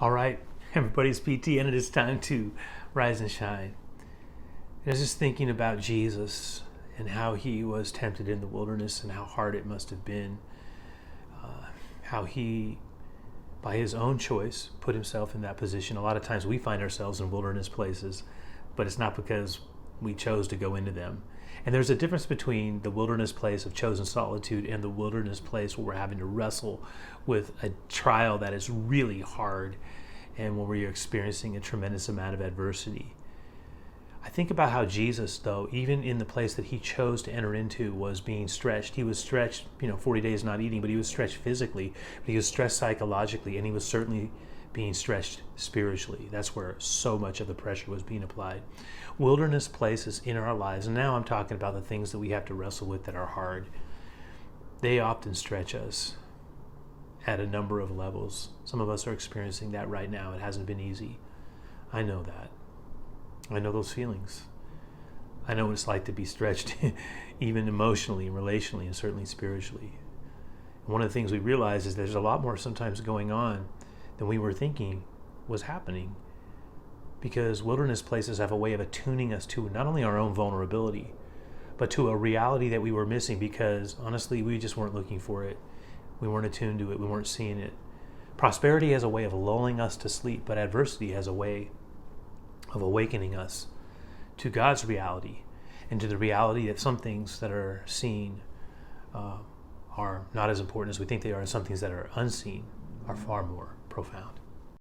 All right, everybody's PT, and it is time to rise and shine. I was just thinking about Jesus and how he was tempted in the wilderness and how hard it must have been. How he, by his own choice, put himself in that position. A lot of times we find ourselves in wilderness places, but it's not because we chose to go into them. And there's a difference between the wilderness place of chosen solitude and the wilderness place where we're having to wrestle with a trial that is really hard and when we're experiencing a tremendous amount of adversity. I think about how Jesus, though, even in the place that he chose to enter into, was being stretched. He was stretched, 40 days not eating, but he was stretched physically, but he was stretched psychologically, and he was certainly being stretched spiritually. That's where so much of the pressure was being applied. Wilderness places in our lives, and now I'm talking about the things that we have to wrestle with that are hard, they often stretch us at a number of levels. Some of us are experiencing that right now. It hasn't been easy. I know that. I know those feelings. I know what it's like to be stretched even emotionally and relationally and certainly spiritually. And one of the things we realize is there's a lot more sometimes going on than we were thinking was happening, because wilderness places have a way of attuning us to not only our own vulnerability, but to a reality that we were missing because honestly we just weren't looking for it. We weren't attuned to it. We weren't seeing it. Prosperity has a way of lulling us to sleep, but adversity has a way of awakening us to God's reality and to the reality that some things that are seen are not as important as we think they are, and some things that are unseen are far more profound.